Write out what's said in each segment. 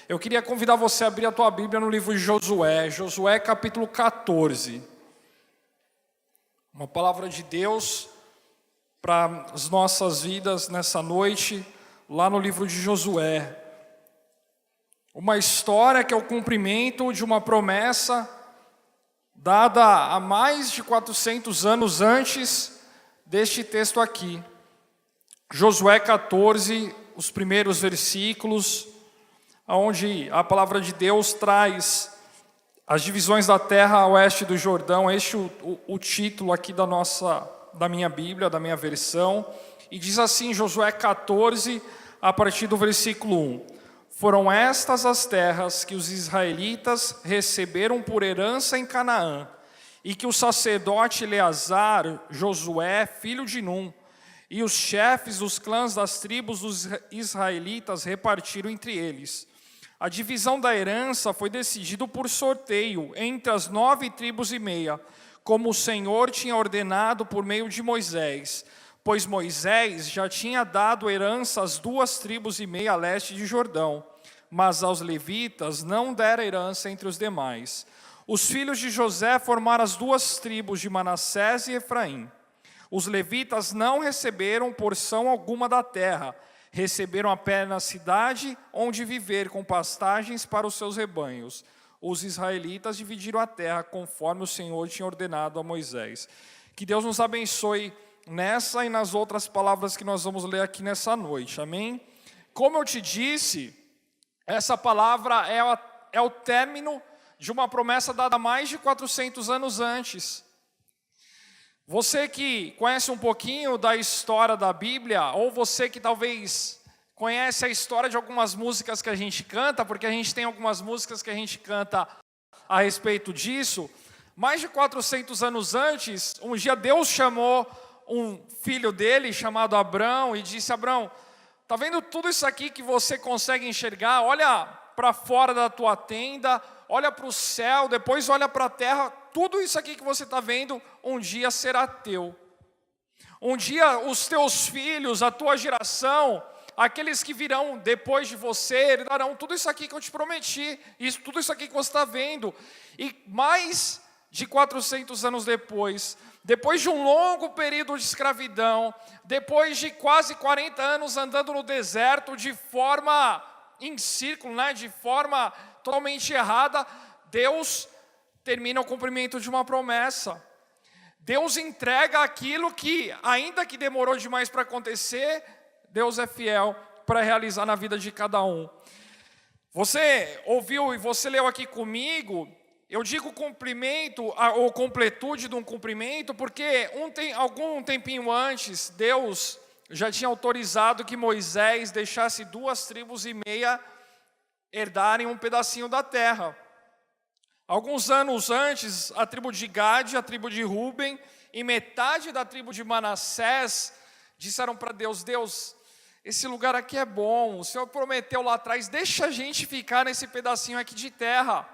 Eu queria convidar você a abrir a tua Bíblia no livro de Josué, Josué capítulo 14. Uma palavra de Deus para as nossas vidas nessa noite, lá no livro de Josué. Uma história que é o cumprimento de uma promessa dada há mais de 400 anos antes deste texto aqui. Josué 14, os primeiros versículos, onde a palavra de Deus traz as divisões da terra a oeste do Jordão. Este é o título aqui da minha Bíblia, da minha versão. E diz assim, Josué 14, a partir do versículo 1. Foram estas as terras que os israelitas receberam por herança em Canaã, e que o sacerdote Eleazar, Josué, filho de Num, e os chefes dos clãs das tribos dos israelitas repartiram entre eles. A divisão da herança foi decidida por sorteio entre as 9 tribos e meia, como o Senhor tinha ordenado por meio de Moisés, pois Moisés já tinha dado herança às 2 tribos e meia a leste de Jordão, mas aos levitas não dera herança entre os demais. Os filhos de José formaram as 2 tribos de Manassés e Efraim. Os levitas não receberam porção alguma da terra, receberam apenas cidade onde viver com pastagens para os seus rebanhos. Os israelitas dividiram a terra conforme o Senhor tinha ordenado a Moisés. Que Deus nos abençoe nessa e nas outras palavras que nós vamos ler aqui nessa noite, amém? Como eu te disse, essa palavra é o término de uma promessa dada mais de 400 anos antes. Você que conhece um pouquinho da história da Bíblia, ou você que talvez conhece a história de algumas músicas que a gente canta, porque a gente tem algumas músicas que a gente canta a respeito disso, mais de 400 anos antes, um dia Deus chamou um filho dele, chamado Abrão, e disse, Abrão, tá vendo tudo isso aqui que você consegue enxergar? Olha para fora da tua tenda, olha para o céu, depois olha para a terra, tudo isso aqui que você está vendo, um dia será teu. Um dia os teus filhos, a tua geração, aqueles que virão depois de você, herdarão tudo isso aqui que eu te prometi, tudo isso aqui que você está vendo. E mais de 400 anos depois de um longo período de escravidão, depois de quase 40 anos andando no deserto de forma em círculo, de forma totalmente errada, Deus termina o cumprimento de uma promessa. Deus entrega aquilo que, ainda que demorou demais para acontecer, Deus é fiel para realizar na vida de cada um. Você ouviu e você leu aqui comigo, eu digo cumprimento ou completude de um cumprimento, porque algum tempinho antes, Deus já tinha autorizado que Moisés deixasse 2 tribos e meia herdarem um pedacinho da terra. Alguns anos antes, a tribo de Gade, a tribo de Ruben e metade da tribo de Manassés disseram para Deus, Deus, esse lugar aqui é bom, o Senhor prometeu lá atrás, deixa a gente ficar nesse pedacinho aqui de terra.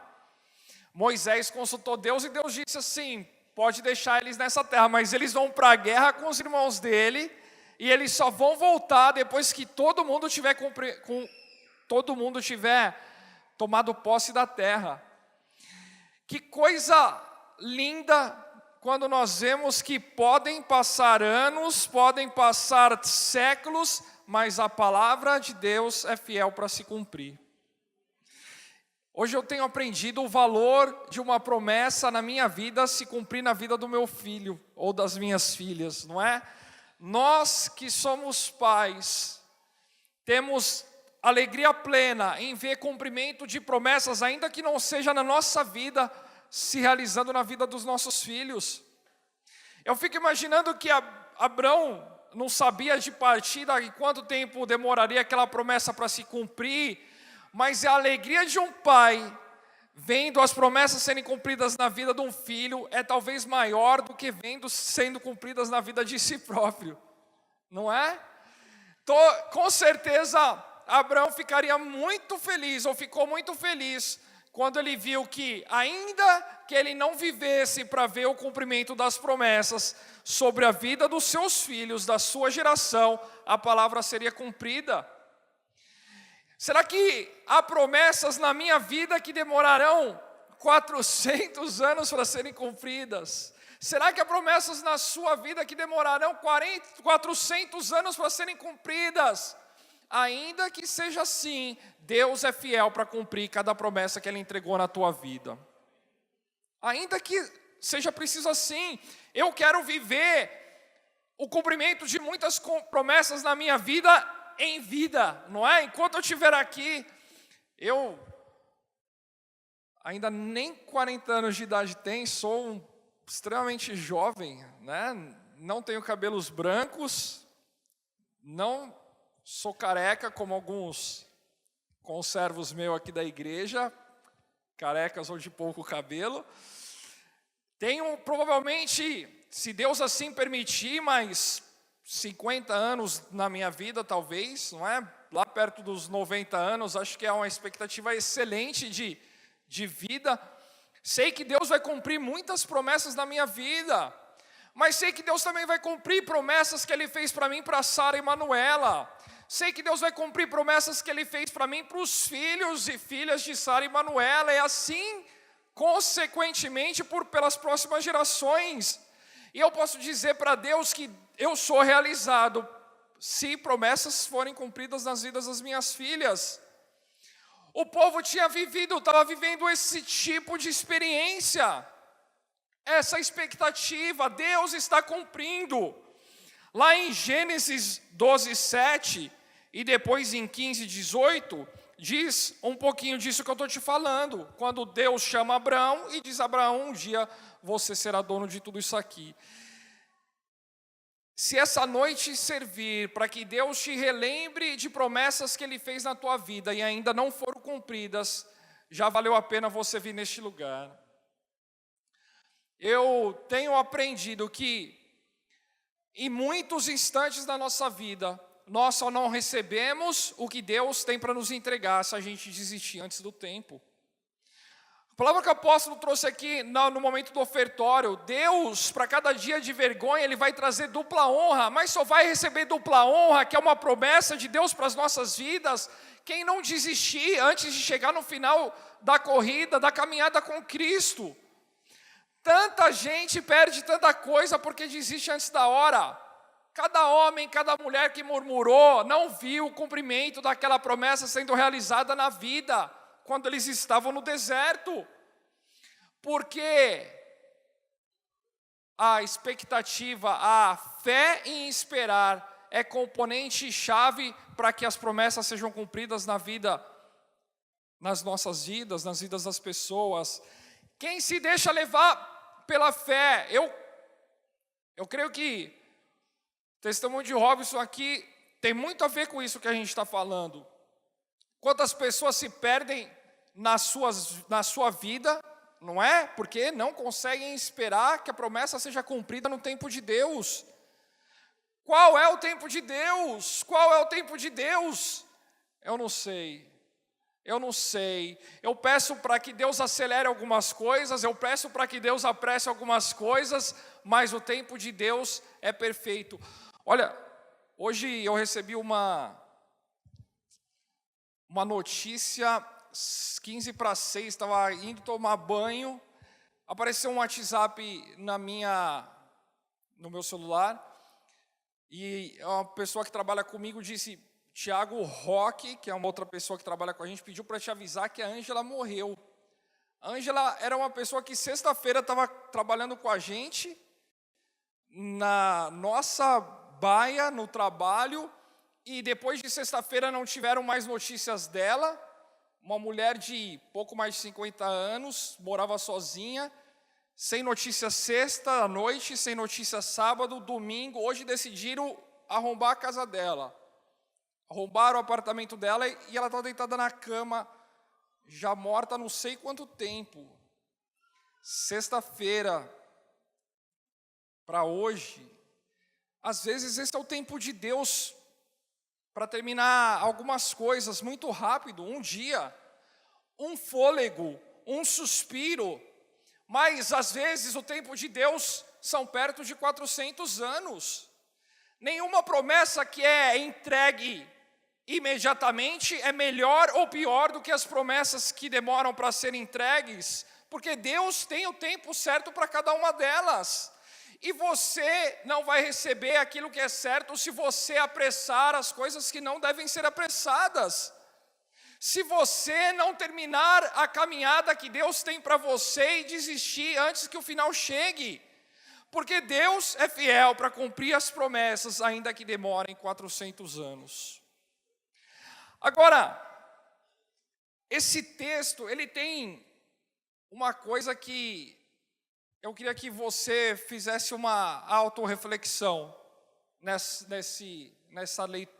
Moisés consultou Deus e Deus disse assim, pode deixar eles nessa terra, mas eles vão para a guerra com os irmãos dele e eles só vão voltar depois que todo mundo tiver tomado posse da terra. Que coisa linda quando nós vemos que podem passar anos, podem passar séculos, mas a palavra de Deus é fiel para se cumprir. Hoje eu tenho aprendido o valor de uma promessa na minha vida se cumprir na vida do meu filho ou das minhas filhas, não é? Nós que somos pais, temos alegria plena em ver cumprimento de promessas, ainda que não seja na nossa vida, se realizando na vida dos nossos filhos. Eu fico imaginando que Abrão não sabia de partida e quanto tempo demoraria aquela promessa para se cumprir, mas a alegria de um pai vendo as promessas serem cumpridas na vida de um filho é talvez maior do que vendo sendo cumpridas na vida de si próprio, não é? Com certeza Abraão ficaria muito feliz, ou ficou muito feliz, quando ele viu que, ainda que ele não vivesse para ver o cumprimento das promessas sobre a vida dos seus filhos, da sua geração, a palavra seria cumprida. Será que há promessas na minha vida que demorarão 400 anos para serem cumpridas? Será que há promessas na sua vida que demorarão 400 anos para serem cumpridas? Ainda que seja assim, Deus é fiel para cumprir cada promessa que Ele entregou na tua vida. Ainda que seja preciso assim, eu quero viver o cumprimento de muitas promessas na minha vida em vida, não é? Enquanto eu estiver aqui, eu ainda nem 40 anos de idade tenho, sou extremamente jovem, né? Não tenho cabelos brancos, não sou careca como alguns conservos meus aqui da igreja, carecas ou de pouco cabelo. Tenho provavelmente, se Deus assim permitir, mais 50 anos na minha vida, talvez, não é? Lá perto dos 90 anos, acho que é uma expectativa excelente de vida. Sei que Deus vai cumprir muitas promessas na minha vida, mas sei que Deus também vai cumprir promessas que Ele fez para mim, para Sara e Manuela. Sei que Deus vai cumprir promessas que Ele fez para mim, para os filhos e filhas de Sara e Manuela, e assim, consequentemente, pelas próximas gerações. E eu posso dizer para Deus que eu sou realizado se promessas forem cumpridas nas vidas das minhas filhas. O povo estava vivendo esse tipo de experiência, essa expectativa, Deus está cumprindo. Lá em Gênesis 12, 7 e depois em 15, 18, diz um pouquinho disso que eu estou te falando. Quando Deus chama Abraão e diz: Abraão, um dia você será dono de tudo isso aqui. Se essa noite servir para que Deus te relembre de promessas que Ele fez na tua vida e ainda não foram cumpridas, já valeu a pena você vir neste lugar. Eu tenho aprendido que em muitos instantes da nossa vida, nós só não recebemos o que Deus tem para nos entregar se a gente desistir antes do tempo. A palavra que o apóstolo trouxe aqui no momento do ofertório, Deus, para cada dia de vergonha, Ele vai trazer dupla honra, mas só vai receber dupla honra, que é uma promessa de Deus para as nossas vidas, quem não desistir antes de chegar no final da corrida, da caminhada com Cristo. Tanta gente perde tanta coisa porque desiste antes da hora. Cada homem, cada mulher que murmurou, não viu o cumprimento daquela promessa sendo realizada na vida, quando eles estavam no deserto, porque a expectativa, a fé em esperar é componente-chave para que as promessas sejam cumpridas na vida, nas nossas vidas, nas vidas das pessoas. Quem se deixa levar pela fé, eu creio que o testemunho de Robson aqui tem muito a ver com isso que a gente está falando. Quantas pessoas se perdem na sua vida, não é? Porque não conseguem esperar que a promessa seja cumprida no tempo de Deus. Qual é o tempo de Deus? Qual é o tempo de Deus? Eu não sei. Eu peço para que Deus acelere algumas coisas, eu peço para que Deus apresse algumas coisas, mas o tempo de Deus é perfeito. Olha, hoje eu recebi uma notícia, 15 para 6, estava indo tomar banho, apareceu um WhatsApp no meu celular, e uma pessoa que trabalha comigo disse: Tiago Roque, que é uma outra pessoa que trabalha com a gente, pediu para te avisar que a Ângela morreu. A Ângela era uma pessoa que sexta-feira estava trabalhando com a gente, na nossa baia, no trabalho, e depois de sexta-feira não tiveram mais notícias dela. Uma mulher de pouco mais de 50 anos, morava sozinha, sem notícia sexta à noite, sem notícia sábado, domingo. Hoje decidiram arrombar a casa dela. Arrombaram o apartamento dela e ela está deitada na cama, já morta há não sei quanto tempo. Sexta-feira para hoje. Às vezes esse é o tempo de Deus para terminar algumas coisas muito rápido, um dia, um fôlego, um suspiro, mas às vezes o tempo de Deus são perto de 400 anos. Nenhuma promessa que é entregue imediatamente é melhor ou pior do que as promessas que demoram para serem entregues, porque Deus tem o tempo certo para cada uma delas. E você não vai receber aquilo que é certo se você apressar as coisas que não devem ser apressadas. Se você não terminar a caminhada que Deus tem para você e desistir antes que o final chegue. Porque Deus é fiel para cumprir as promessas, ainda que demorem 400 anos. Agora, esse texto, ele tem uma coisa que eu queria que você fizesse uma autorreflexão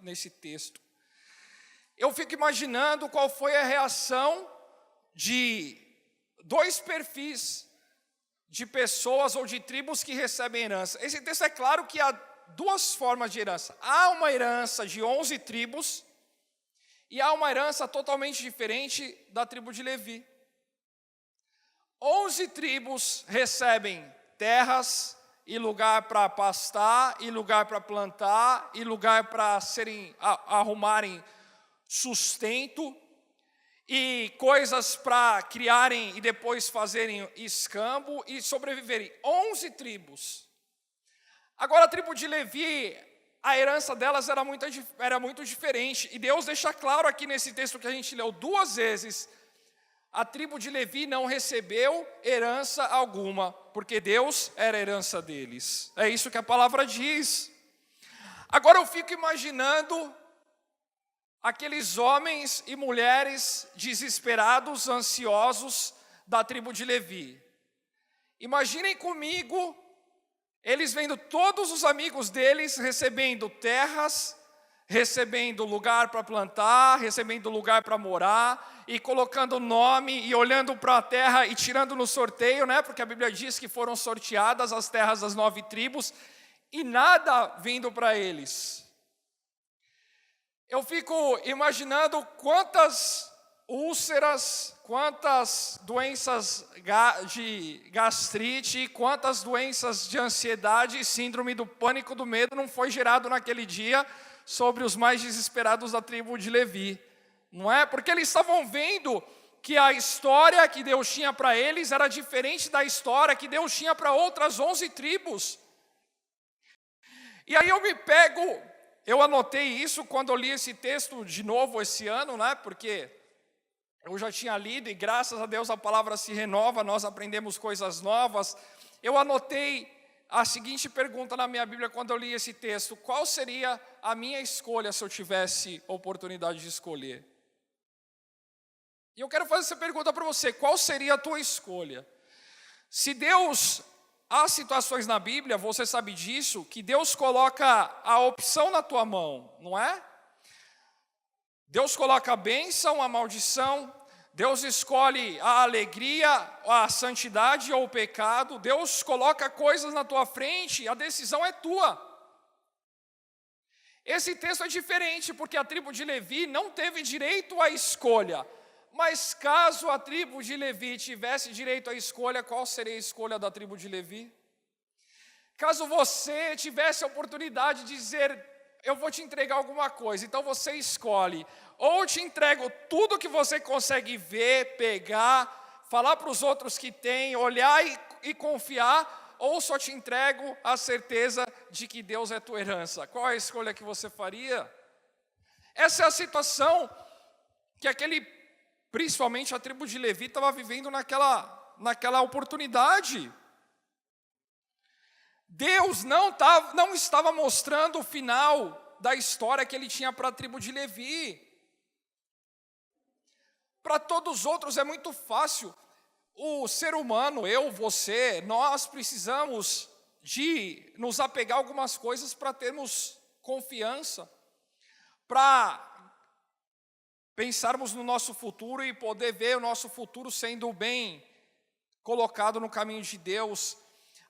nesse texto. Eu fico imaginando qual foi a reação de dois perfis de pessoas ou de tribos que recebem herança. Esse texto é claro que há duas formas de herança. Há uma herança de 11 tribos e há uma herança totalmente diferente da tribo de Levi. 11 tribos recebem terras e lugar para pastar, e lugar para plantar, e lugar para arrumarem sustento, e coisas para criarem e depois fazerem escambo e sobreviverem. 11 tribos. Agora a tribo de Levi, a herança delas era muito diferente. E Deus deixa claro aqui nesse texto que a gente leu 2 vezes, a tribo de Levi não recebeu herança alguma, porque Deus era a herança deles. É isso que a palavra diz. Agora eu fico imaginando aqueles homens e mulheres desesperados, ansiosos da tribo de Levi. Imaginem comigo, eles vendo todos os amigos deles recebendo terras, recebendo lugar para plantar, recebendo lugar para morar, e colocando nome, e olhando para a terra e tirando no sorteio, né? Porque a Bíblia diz que foram sorteadas as terras das 9 tribos, e nada vindo para eles. Eu fico imaginando quantas úlceras, quantas doenças de gastrite, quantas doenças de ansiedade e síndrome do pânico do medo não foi gerado naquele dia sobre os mais desesperados da tribo de Levi, não é? Porque eles estavam vendo que a história que Deus tinha para eles era diferente da história que Deus tinha para outras 11 tribos. E aí eu anotei isso quando eu li esse texto de novo esse ano, né? Porque eu já tinha lido e graças a Deus a palavra se renova, nós aprendemos coisas novas. Eu anotei a seguinte pergunta na minha Bíblia quando eu li esse texto: qual seria a minha escolha se eu tivesse oportunidade de escolher? E eu quero fazer essa pergunta para você: qual seria a tua escolha? Se Deus, há situações na Bíblia, você sabe disso, que Deus coloca a opção na tua mão, não é? Deus coloca a bênção, a maldição, Deus escolhe a alegria, a santidade ou o pecado, Deus coloca coisas na tua frente, a decisão é tua. Esse texto é diferente, porque a tribo de Levi não teve direito à escolha. Mas caso a tribo de Levi tivesse direito à escolha, qual seria a escolha da tribo de Levi? Caso você tivesse a oportunidade de dizer: eu vou te entregar alguma coisa, então você escolhe: ou te entrego tudo que você consegue ver, pegar, falar para os outros que tem, olhar e confiar, ou só te entrego a certeza de que Deus é tua herança. Qual é a escolha que você faria? Essa é a situação que principalmente a tribo de Levi estava vivendo naquela oportunidade. Deus não estava mostrando o final da história que ele tinha para a tribo de Levi. Para todos os outros é muito fácil. O ser humano, eu, você, nós precisamos de nos apegar a algumas coisas para termos confiança, para pensarmos no nosso futuro e poder ver o nosso futuro sendo bem colocado no caminho de Deus.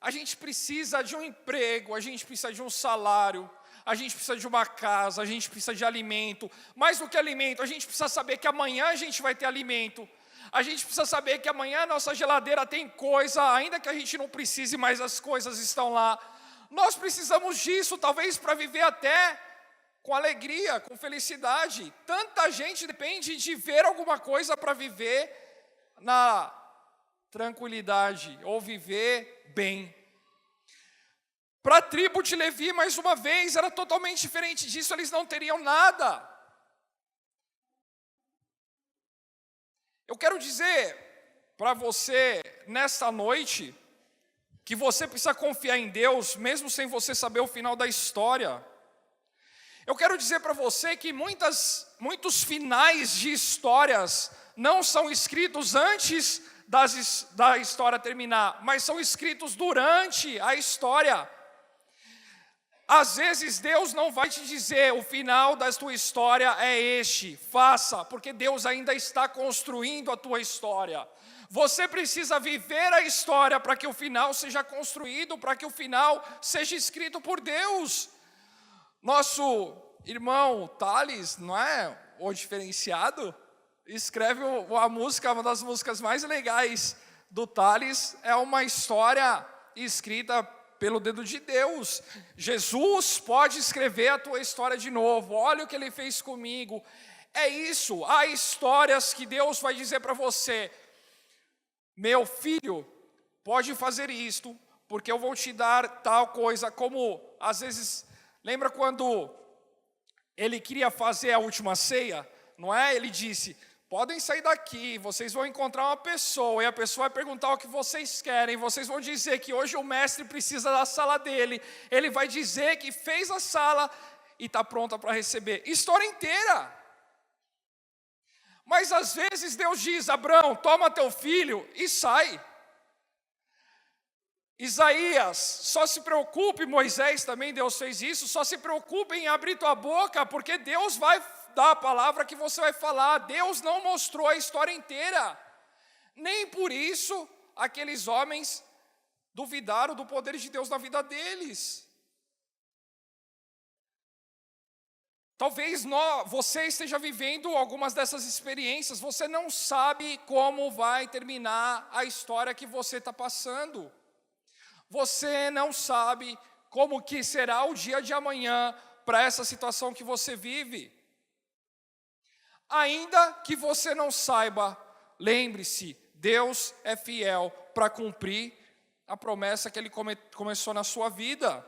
A gente precisa de um emprego, a gente precisa de um salário, a gente precisa de uma casa, a gente precisa de alimento. Mais do que alimento, a gente precisa saber que amanhã a gente vai ter alimento. A gente precisa saber que amanhã a nossa geladeira tem coisa, ainda que a gente não precise, mas as coisas estão lá. Nós precisamos disso, talvez para viver até com alegria, com felicidade. Tanta gente depende de ver alguma coisa para viver na tranquilidade ou viver bem. Para a tribo de Levi, mais uma vez, era totalmente diferente disso, eles não teriam nada. Eu quero dizer para você, nesta noite, que você precisa confiar em Deus, mesmo sem você saber o final da história. Eu quero dizer para você que muitos finais de histórias não são escritos antes da história terminar, mas são escritos durante a história. Às vezes Deus não vai te dizer o final da tua história é este, faça, porque Deus ainda está construindo a tua história. Você precisa viver a história para que o final seja construído, para que o final seja escrito por Deus. Nosso irmão Thales, não é? O diferenciado, escreve a música, uma das músicas mais legais do Thales, é uma história escrita pelo dedo de Deus. Jesus pode escrever a tua história de novo. Olha o que Ele fez comigo. É isso, há histórias que Deus vai dizer para você: meu filho, pode fazer isto, porque eu vou te dar tal coisa. Como, às vezes, lembra quando Ele queria fazer a última ceia? Não é? Ele disse: podem sair daqui, vocês vão encontrar uma pessoa, e a pessoa vai perguntar o que vocês querem, vocês vão dizer que hoje o mestre precisa da sala dele, ele vai dizer que fez a sala e está pronta para receber. História inteira. Mas às vezes Deus diz: Abraão, toma teu filho e sai. Isaías, só se preocupe, Moisés também, Deus fez isso, só se preocupe em abrir tua boca, porque Deus vai dar a palavra que você vai falar. Deus não mostrou a história inteira. Nem por isso aqueles homens duvidaram do poder de Deus na vida deles. Talvez você esteja vivendo algumas dessas experiências, você não sabe como vai terminar a história que você está passando. Você não sabe como que será o dia de amanhã para essa situação que você vive. Ainda que você não saiba, lembre-se, Deus é fiel para cumprir a promessa que Ele começou na sua vida.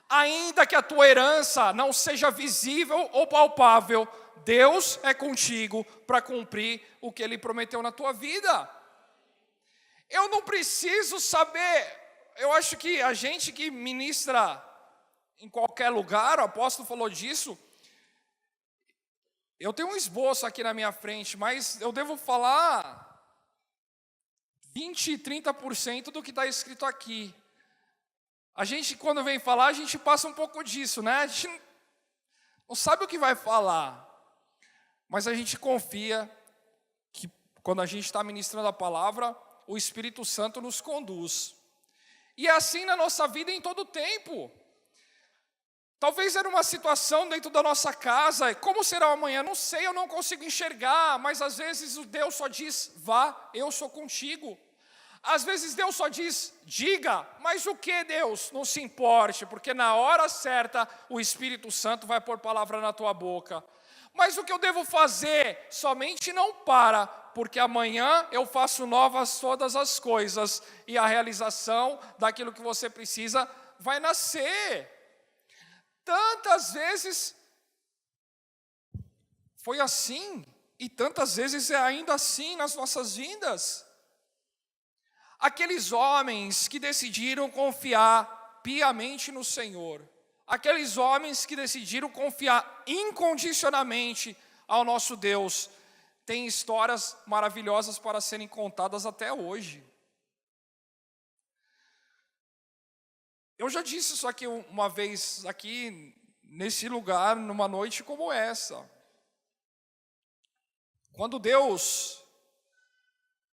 Ainda que a tua herança não seja visível ou palpável, Deus é contigo para cumprir o que Ele prometeu na tua vida. Eu não preciso saber, eu acho que a gente que ministra em qualquer lugar, o apóstolo falou disso, eu tenho um esboço aqui na minha frente, mas eu devo falar 20, 30% do que está escrito aqui. A gente, quando vem falar, a gente passa um pouco disso, né? A gente não sabe o que vai falar, mas a gente confia que quando a gente está ministrando a palavra, o Espírito Santo nos conduz. E é assim na nossa vida em todo o tempo. Talvez era uma situação dentro da nossa casa, como será amanhã? Não sei, eu não consigo enxergar, mas às vezes o Deus só diz: vá, eu sou contigo. Às vezes Deus só diz: diga, mas o que, Deus? Não se importe, porque na hora certa o Espírito Santo vai pôr palavra na tua boca. Mas o que eu devo fazer? Somente não para, porque amanhã eu faço novas todas as coisas, e a realização daquilo que você precisa vai nascer. Tantas vezes foi assim, e tantas vezes é ainda assim nas nossas vidas. Aqueles homens que decidiram confiar piamente no Senhor, aqueles homens que decidiram confiar incondicionalmente ao nosso Deus, têm histórias maravilhosas para serem contadas até hoje. Eu já disse isso aqui uma vez, aqui nesse lugar, numa noite como essa. Quando Deus,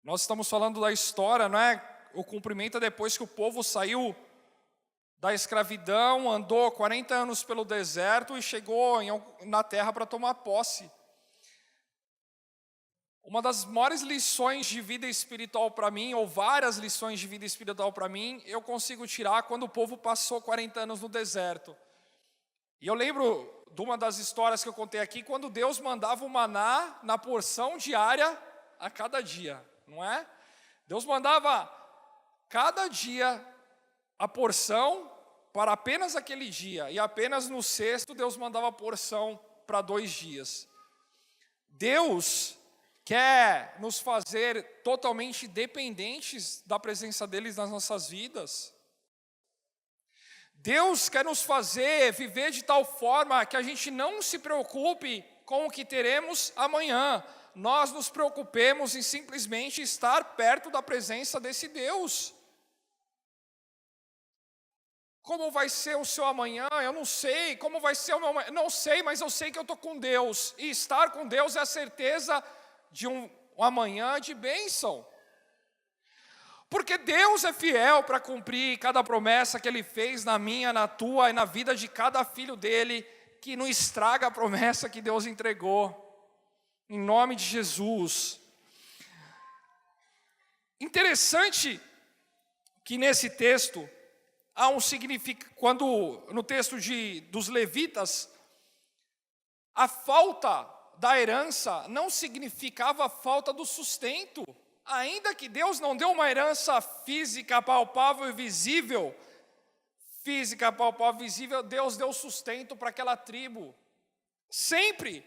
nós estamos falando da história, não é? O cumprimento é depois que o povo saiu da escravidão, andou 40 anos pelo deserto e chegou na terra para tomar posse. Uma das maiores lições de vida espiritual para mim, ou várias lições de vida espiritual para mim, eu consigo tirar quando o povo passou 40 anos no deserto. E eu lembro de uma das histórias que eu contei aqui, quando Deus mandava o maná na porção diária a cada dia, não é? Deus mandava cada dia a porção para apenas aquele dia, e apenas no sexto Deus mandava a porção para 2 dias. Deus quer nos fazer totalmente dependentes da presença dele nas nossas vidas. Deus quer nos fazer viver de tal forma que a gente não se preocupe com o que teremos amanhã. Nós nos preocupemos em simplesmente estar perto da presença desse Deus. Como vai ser o seu amanhã? Eu não sei. Como vai ser o meu amanhã? Não sei, mas eu sei que eu estou com Deus. E estar com Deus é a certeza de um amanhã de bênção. Porque Deus é fiel para cumprir cada promessa que Ele fez na minha, na tua e na vida de cada filho dEle, que não estraga a promessa que Deus entregou. Em nome de Jesus. Interessante que nesse texto há um significado, quando no texto dos levitas, a falta da herança não significava a falta do sustento. Ainda que Deus não deu uma herança física, palpável e visível, Deus deu sustento para aquela tribo. Sempre.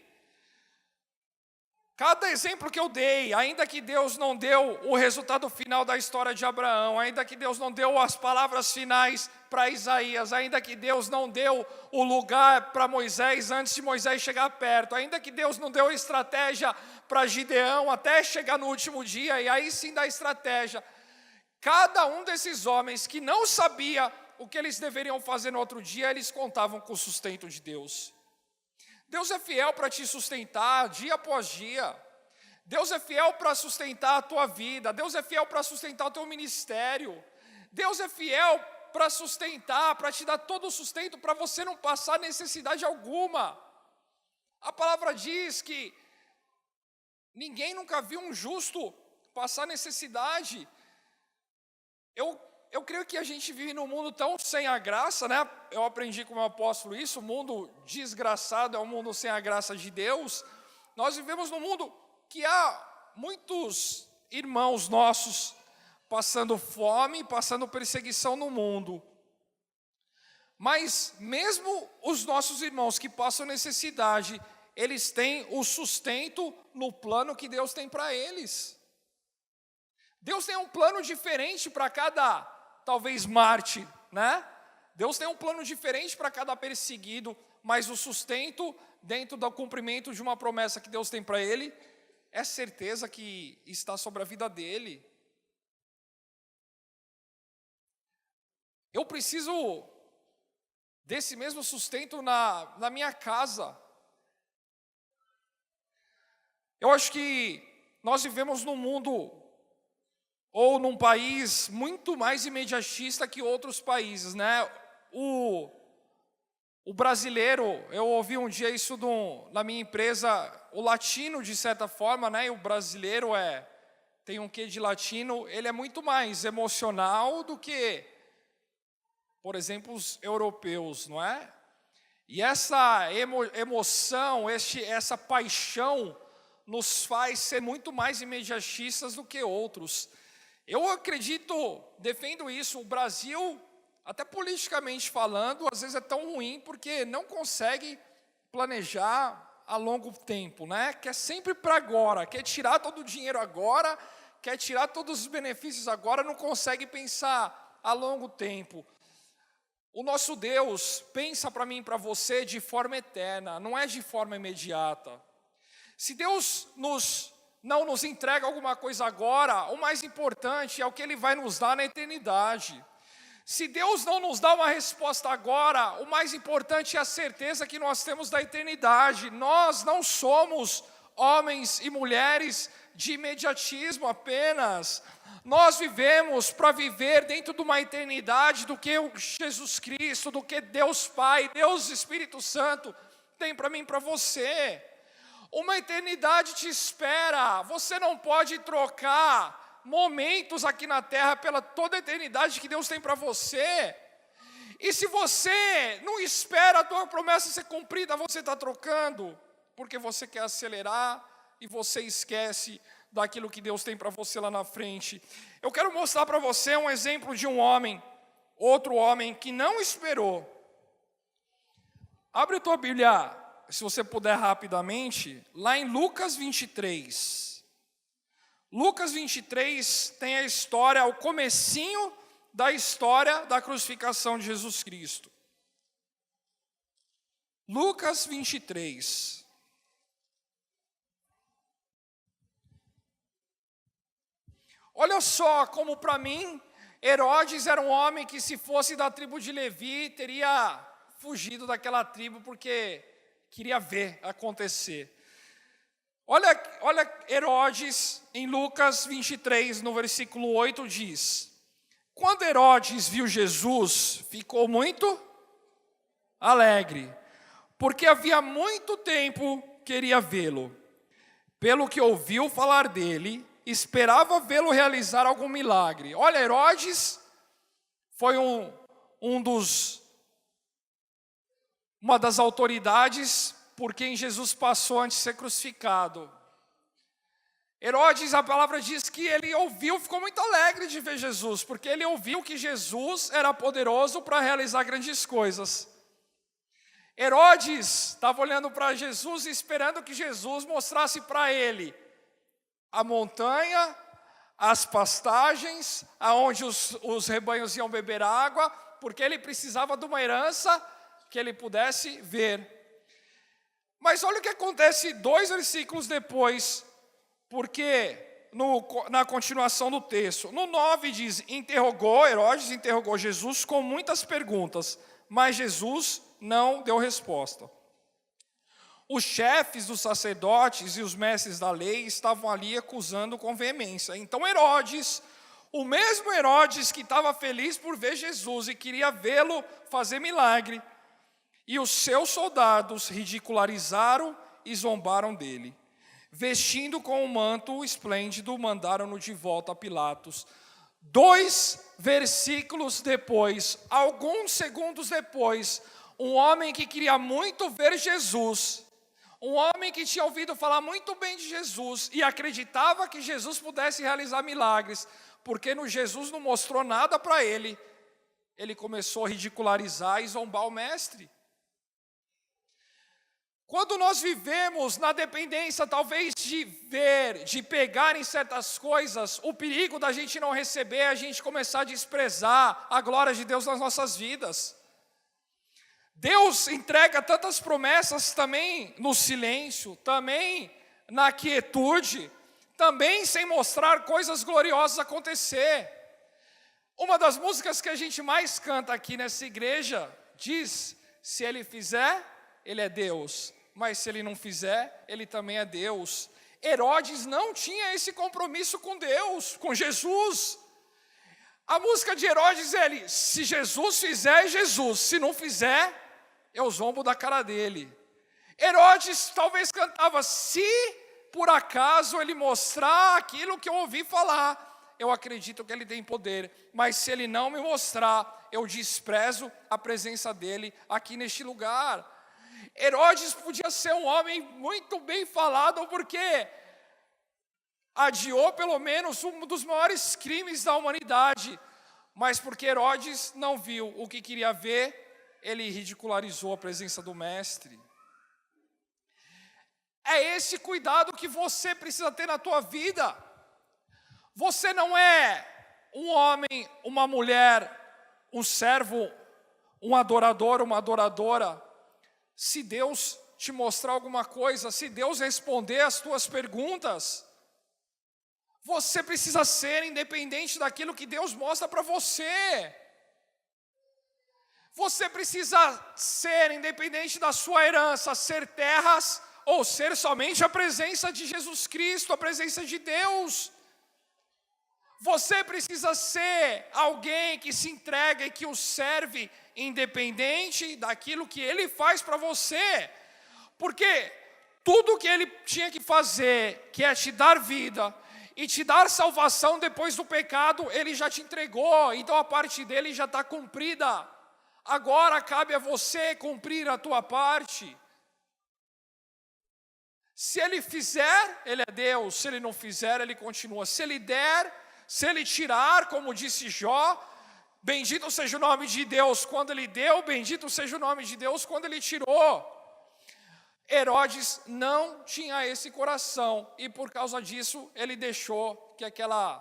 Cada exemplo que eu dei, ainda que Deus não deu o resultado final da história de Abraão, ainda que Deus não deu as palavras finais para Isaías, ainda que Deus não deu o lugar para Moisés antes de Moisés chegar perto, ainda que Deus não deu estratégia para Gideão até chegar no último dia, e aí sim dá estratégia. Cada um desses homens que não sabia o que eles deveriam fazer no outro dia, eles contavam com o sustento de Deus. Deus é fiel para te sustentar dia após dia. Deus é fiel para sustentar a tua vida. Deus é fiel para sustentar o teu ministério. Deus é fiel para sustentar, para te dar todo o sustento, para você não passar necessidade alguma. A palavra diz que ninguém nunca viu um justo passar necessidade. Eu creio que a gente vive num mundo tão sem a graça, né? Eu aprendi com o meu apóstolo isso, o mundo desgraçado é um mundo sem a graça de Deus. Nós vivemos num mundo que há muitos irmãos nossos passando fome, passando perseguição no mundo. Mas mesmo os nossos irmãos que passam necessidade, eles têm o sustento no plano que Deus tem para eles. Deus tem um plano diferente para cada talvez mártir, né? Deus tem um plano diferente para cada perseguido, mas o sustento dentro do cumprimento de uma promessa que Deus tem para ele, é certeza que está sobre a vida dele. Eu preciso desse mesmo sustento na minha casa. Eu acho que nós vivemos num mundo ou num país muito mais imediatista que outros países, né? O brasileiro, eu ouvi um dia isso na minha empresa, o latino de certa forma, né? E o brasileiro tem um quê de latino, ele é muito mais emocional do que, por exemplo, os europeus, não é? E essa emoção, essa paixão nos faz ser muito mais imediatistas do que outros. Eu acredito, defendo isso, o Brasil, até politicamente falando, às vezes é tão ruim porque não consegue planejar a longo tempo, né? Quer sempre para agora, quer tirar todo o dinheiro agora, quer tirar todos os benefícios agora, não consegue pensar a longo tempo. O nosso Deus pensa para mim e para você de forma eterna, não é de forma imediata. Se Deus não nos entrega alguma coisa agora, o mais importante é o que Ele vai nos dar na eternidade. Se Deus não nos dá uma resposta agora, o mais importante é a certeza que nós temos da eternidade. Nós não somos homens e mulheres de imediatismo apenas. Nós vivemos para viver dentro de uma eternidade do que Jesus Cristo, do que Deus Pai, Deus Espírito Santo tem para mim e para você. Uma eternidade te espera. Você não pode trocar momentos aqui na terra pela toda a eternidade que Deus tem para você. E se você não espera a tua promessa ser cumprida, você está trocando, porque você quer acelerar e você esquece daquilo que Deus tem para você lá na frente. Eu quero mostrar para você um exemplo de um homem, outro homem que não esperou. Abre a tua Bíblia, se você puder rapidamente, lá em Lucas 23. Lucas 23 tem a história, o comecinho da história da crucificação de Jesus Cristo. Lucas 23. Olha só como para mim, Herodes era um homem que, se fosse da tribo de Levi, teria fugido daquela tribo porque queria ver acontecer. Olha Herodes em Lucas 23, no versículo 8 diz: quando Herodes viu Jesus, ficou muito alegre, porque havia muito tempo queria vê-lo. Pelo que ouviu falar dele, esperava vê-lo realizar algum milagre. Olha, Herodes foi uma das autoridades por quem Jesus passou antes de ser crucificado. Herodes, a palavra diz que ele ouviu, ficou muito alegre de ver Jesus, porque ele ouviu que Jesus era poderoso para realizar grandes coisas. Herodes estava olhando para Jesus e esperando que Jesus mostrasse para ele a montanha, as pastagens, aonde os rebanhos iam beber água, porque ele precisava de uma herança que ele pudesse ver. Mas olha o que acontece 2 versículos depois, porque na continuação do texto, no 9 diz, Herodes interrogou Jesus com muitas perguntas, mas Jesus não deu resposta. Os chefes dos sacerdotes e os mestres da lei estavam ali acusando com veemência. Então Herodes, o mesmo Herodes que estava feliz por ver Jesus e queria vê-lo fazer milagre, e os seus soldados ridicularizaram e zombaram dele. Vestindo com um manto esplêndido, mandaram-no de volta a Pilatos. 2 versículos depois, alguns segundos depois, um homem que queria muito ver Jesus, um homem que tinha ouvido falar muito bem de Jesus e acreditava que Jesus pudesse realizar milagres, porque Jesus não mostrou nada para ele, ele começou a ridicularizar e zombar o mestre. Quando nós vivemos na dependência, talvez de ver, de pegar em certas coisas, o perigo da gente não receber é a gente começar a desprezar a glória de Deus nas nossas vidas. Deus entrega tantas promessas também no silêncio, também na quietude, também sem mostrar coisas gloriosas acontecer. Uma das músicas que a gente mais canta aqui nessa igreja diz: se Ele fizer, Ele é Deus, mas se Ele não fizer, Ele também é Deus. Herodes não tinha esse compromisso com Deus, com Jesus. A música de Herodes é: se Jesus fizer, é Jesus, se não fizer, eu zombo da cara dele. Herodes talvez cantava: se por acaso ele mostrar aquilo que eu ouvi falar, eu acredito que ele tem poder, mas se ele não me mostrar, eu desprezo a presença dele aqui neste lugar. Herodes podia ser um homem muito bem falado, porque adiou pelo menos um dos maiores crimes da humanidade, mas porque Herodes não viu o que queria ver, ele ridicularizou a presença do mestre. É esse cuidado que você precisa ter na tua vida. Você não é um homem, uma mulher, um servo, um adorador, uma adoradora. Se Deus te mostrar alguma coisa, se Deus responder as tuas perguntas, você precisa ser independente daquilo que Deus mostra para você. Você precisa ser independente da sua herança, ser terras ou ser somente a presença de Jesus Cristo, a presença de Deus. Você precisa ser alguém que se entrega e que o serve independente daquilo que Ele faz para você. Porque tudo que Ele tinha que fazer, que é te dar vida e te dar salvação depois do pecado, Ele já te entregou. Então a parte dele já está cumprida. Agora cabe a você cumprir a tua parte. Se ele fizer, ele é Deus. Se ele não fizer, ele continua. Se ele der, se ele tirar, como disse Jó, bendito seja o nome de Deus quando ele deu, bendito seja o nome de Deus quando ele tirou. Herodes não tinha esse coração, e por causa disso, ele deixou que aquela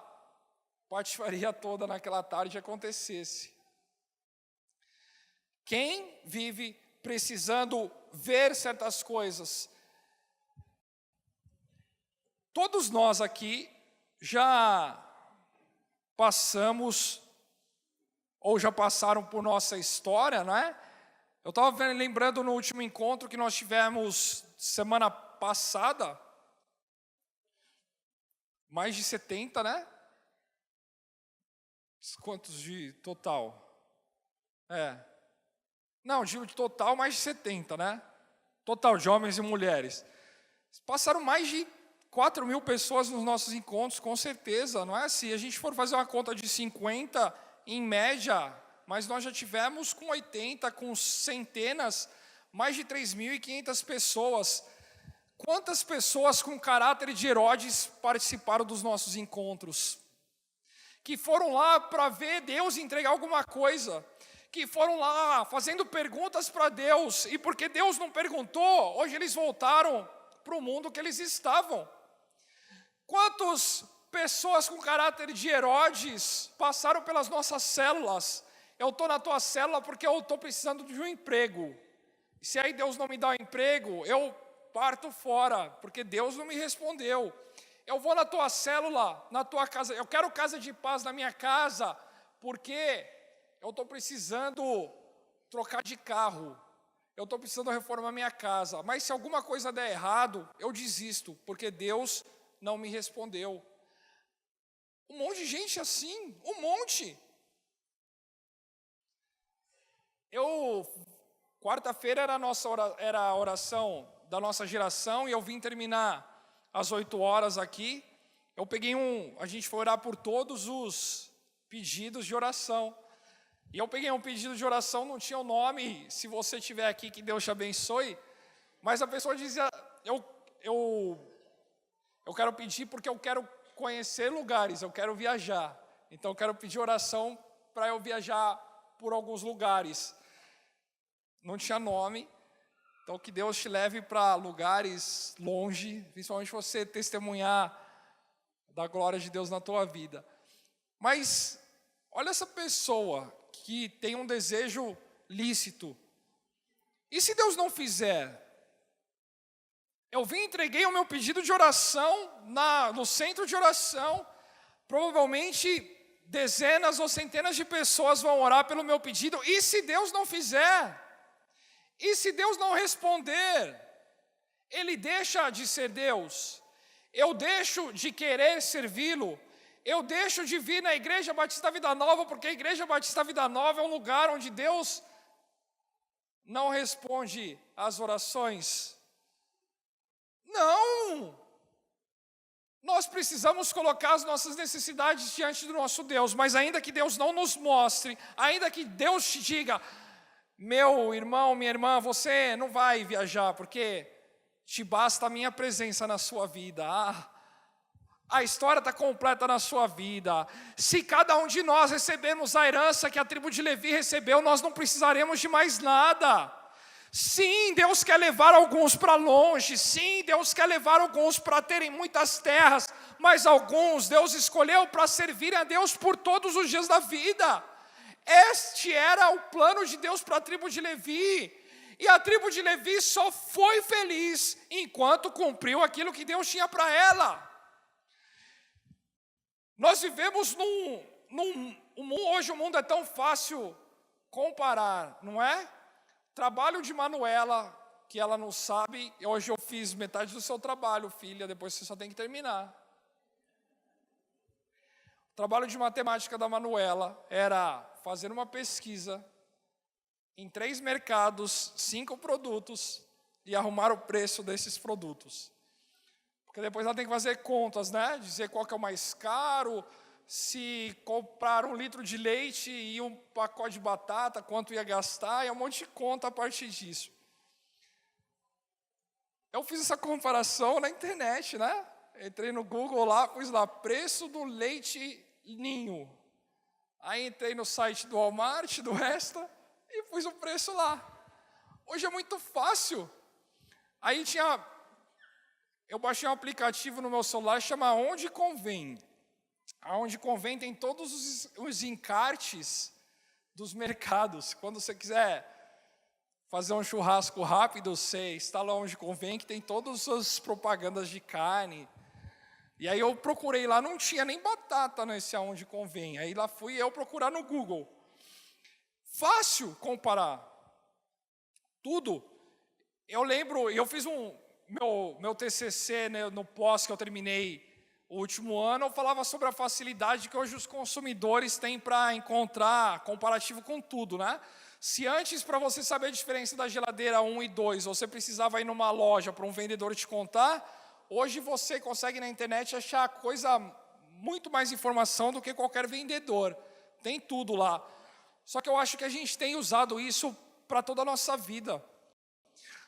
patifaria toda naquela tarde acontecesse. Quem vive precisando ver certas coisas? Todos nós aqui já passamos, ou já passaram por nossa história, não é? Eu estava lembrando no último encontro que nós tivemos semana passada, mais de 70, né? Quantos de total? Não, de total mais de 70, né? Total de homens e mulheres. Passaram mais de 4.000 pessoas nos nossos encontros, com certeza, não é? Se a gente for fazer uma conta de 50, em média, mas nós já tivemos com 80, com centenas, mais de 3.500 pessoas. Quantas pessoas com caráter de Herodes participaram dos nossos encontros? Que foram lá para ver Deus entregar alguma coisa, que foram lá fazendo perguntas para Deus, e porque Deus não perguntou, hoje eles voltaram para o mundo que eles estavam. Quantas pessoas com caráter de Herodes passaram pelas nossas células? Eu estou na tua célula porque eu estou precisando de um emprego. E se aí Deus não me dá um emprego, eu parto fora, porque Deus não me respondeu. Eu vou na tua célula, na tua casa, eu quero casa de paz na minha casa, porque eu estou precisando trocar de carro. Eu estou precisando reformar minha casa. Mas se alguma coisa der errado, eu desisto, porque Deus não me respondeu. Um monte de gente assim, um monte. Quarta-feira era a oração da nossa geração, e eu vim terminar às 8 horas aqui. Eu peguei a gente foi orar por todos os pedidos de oração. E eu peguei um pedido de oração, não tinha o nome, se você estiver aqui, que Deus te abençoe. Mas a pessoa dizia, eu quero pedir porque eu quero conhecer lugares, eu quero viajar. Então eu quero pedir oração para eu viajar por alguns lugares. Não tinha nome, então que Deus te leve para lugares longe, principalmente você testemunhar da glória de Deus na tua vida. Mas olha essa pessoa que tem um desejo lícito. E se Deus não fizer? Eu vim e entreguei o meu pedido de oração no centro de oração. Provavelmente dezenas ou centenas de pessoas vão orar pelo meu pedido. E se Deus não fizer? E se Deus não responder? Ele deixa de ser Deus. Eu deixo de querer servi-lo. Eu deixo de vir na Igreja Batista Vida Nova, porque a Igreja Batista Vida Nova é um lugar onde Deus não responde às orações. Não! Nós precisamos colocar as nossas necessidades diante do nosso Deus, mas ainda que Deus não nos mostre, ainda que Deus te diga, meu irmão, minha irmã, você não vai viajar, porque te basta a minha presença na sua vida. A história está completa na sua vida. Se cada um de nós recebermos a herança que a tribo de Levi recebeu, nós não precisaremos de mais nada. Sim, Deus quer levar alguns para longe. Sim, Deus quer levar alguns para terem muitas terras. Mas alguns Deus escolheu para servirem a Deus por todos os dias da vida. Este era o plano de Deus para a tribo de Levi. E a tribo de Levi só foi feliz enquanto cumpriu aquilo que Deus tinha para ela. Nós vivemos hoje o mundo é tão fácil comparar, não é? Trabalho de Manuela, que ela não sabe, hoje eu fiz metade do seu trabalho, filha, depois você só tem que terminar. O trabalho de matemática da Manuela era fazer uma pesquisa em 3 mercados, 5 produtos, e arrumar o preço desses produtos. Porque depois ela tem que fazer contas, né? Dizer qual que é o mais caro, se comprar 1 litro de leite e um pacote de batata, quanto ia gastar, e um monte de conta a partir disso. Eu fiz essa comparação na internet, né? Entrei no Google lá, pus lá, preço do leite ninho. Aí entrei no site do Walmart, do Extra, e pus o preço lá. Hoje é muito fácil. Aí eu baixei um aplicativo no meu celular, chama Onde Convém. Aonde Convém tem todos os encartes dos mercados. Quando você quiser fazer um churrasco rápido, você instala Onde Convém, que tem todas as propagandas de carne. E aí eu procurei lá, não tinha nem batata nesse Aonde Convém. Aí lá fui eu procurar no Google. Fácil comparar. Tudo. Eu lembro, eu fiz meu TCC, né, no pós que eu terminei o último ano, eu falava sobre a facilidade que hoje os consumidores têm para encontrar comparativo com tudo, né? Se antes, para você saber a diferença da geladeira 1 e 2, você precisava ir numa loja para um vendedor te contar, hoje você consegue na internet achar muito mais informação do que qualquer vendedor. Tem tudo lá. Só que eu acho que a gente tem usado isso para toda a nossa vida.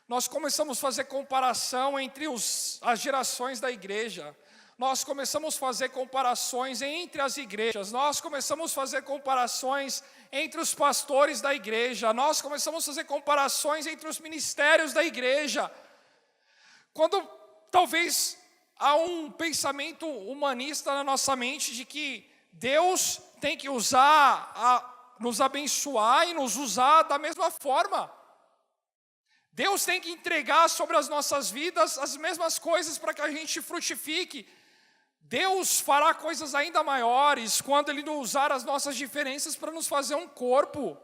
Nós começamos a fazer comparação entre as gerações da igreja. Nós começamos a fazer comparações entre as igrejas. Nós começamos a fazer comparações entre os pastores da igreja. Nós começamos a fazer comparações entre os ministérios da igreja. Quando talvez há um pensamento humanista na nossa mente de que Deus tem que nos abençoar e nos usar da mesma forma. Deus tem que entregar sobre as nossas vidas as mesmas coisas para que a gente frutifique. Deus fará coisas ainda maiores quando Ele usar as nossas diferenças para nos fazer um corpo.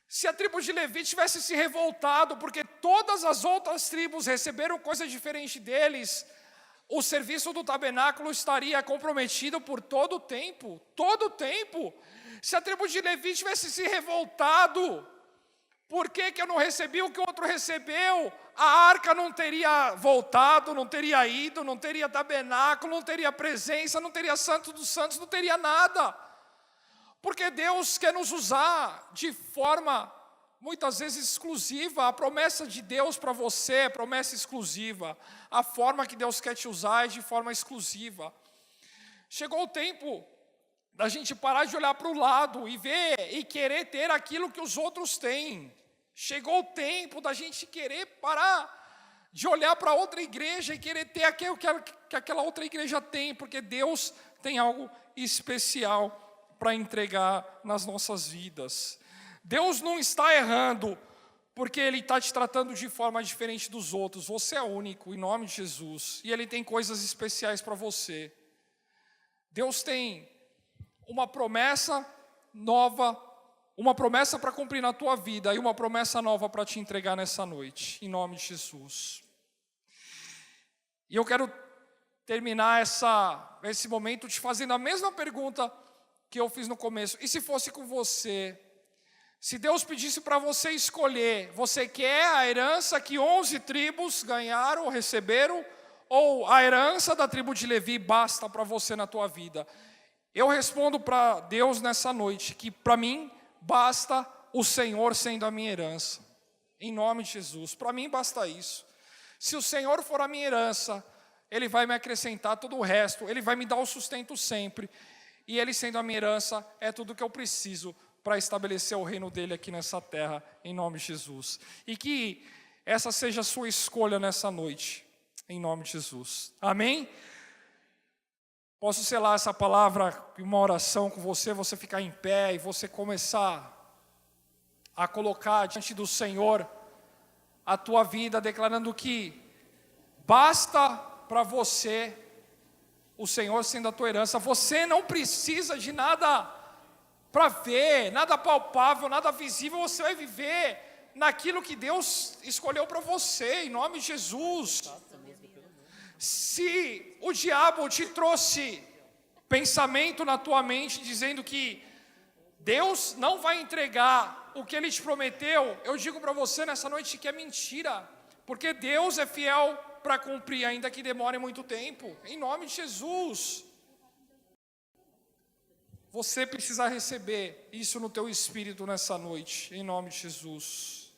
Se a tribo de Levi tivesse se revoltado porque todas as outras tribos receberam coisa diferente deles, o serviço do tabernáculo estaria comprometido por todo o tempo. Todo o tempo. Se a tribo de Levi tivesse se revoltado, por que eu não recebi o que o outro recebeu? A arca não teria voltado, não teria ido, não teria tabernáculo, não teria presença, não teria santo dos santos, não teria nada. Porque Deus quer nos usar de forma, muitas vezes, exclusiva. A promessa de Deus para você é promessa exclusiva. A forma que Deus quer te usar é de forma exclusiva. Chegou o tempo da gente parar de olhar para o lado e ver e querer ter aquilo que os outros têm. Chegou o tempo da gente querer parar de olhar para outra igreja e querer ter aquilo que aquela outra igreja tem, porque Deus tem algo especial para entregar nas nossas vidas. Deus não está errando porque Ele está te tratando de forma diferente dos outros. Você é único, em nome de Jesus, e Ele tem coisas especiais para você. Deus tem uma promessa nova, uma promessa para cumprir na tua vida e uma promessa nova para te entregar nessa noite, em nome de Jesus. E eu quero terminar esse momento te fazendo a mesma pergunta que eu fiz no começo. E se fosse com você? Se Deus pedisse para você escolher, você quer a herança que 11 tribos ganharam, receberam, ou a herança da tribo de Levi basta para você na tua vida? Eu respondo para Deus nessa noite que para mim basta o Senhor sendo a minha herança. Em nome de Jesus, para mim basta isso. Se o Senhor for a minha herança, Ele vai me acrescentar todo o resto, Ele vai me dar o sustento sempre. E Ele sendo a minha herança é tudo que eu preciso para estabelecer o reino dEle aqui nessa terra, em nome de Jesus. E que essa seja a sua escolha nessa noite, em nome de Jesus. Amém? Posso selar essa palavra em uma oração com você, você ficar em pé e você começar a colocar diante do Senhor a tua vida, declarando que basta para você o Senhor sendo a tua herança. Você não precisa de nada para ver, nada palpável, nada visível. Você vai viver naquilo que Deus escolheu para você, em nome de Jesus. Se o diabo te trouxe pensamento na tua mente dizendo que Deus não vai entregar o que Ele te prometeu, eu digo para você nessa noite que é mentira, porque Deus é fiel para cumprir, ainda que demore muito tempo, em nome de Jesus. Você precisa receber isso no teu espírito nessa noite, em nome de Jesus.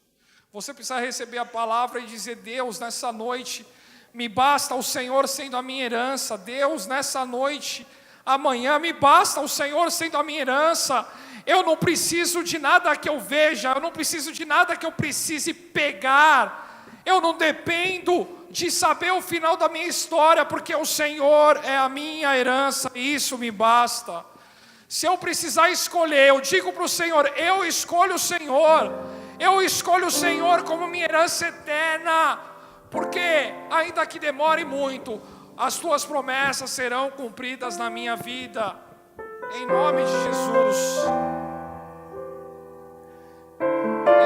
Você precisa receber a palavra e dizer: Deus, nessa noite, me basta o Senhor sendo a minha herança. Deus, nessa noite, amanhã, me basta o Senhor sendo a minha herança. Eu não preciso de nada que eu veja, eu não preciso de nada que eu precise pegar. Eu não dependo de saber o final da minha história, porque o Senhor é a minha herança e isso me basta. Se eu precisar escolher, eu digo para o Senhor: eu escolho o Senhor. Eu escolho o Senhor como minha herança eterna, porque ainda que demore muito, as tuas promessas serão cumpridas na minha vida, em nome de Jesus.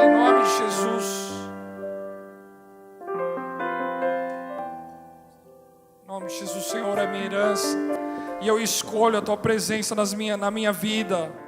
Em nome de Jesus. Em nome de Jesus, o Senhor é minha herança, e eu escolho a tua presença na minha vida.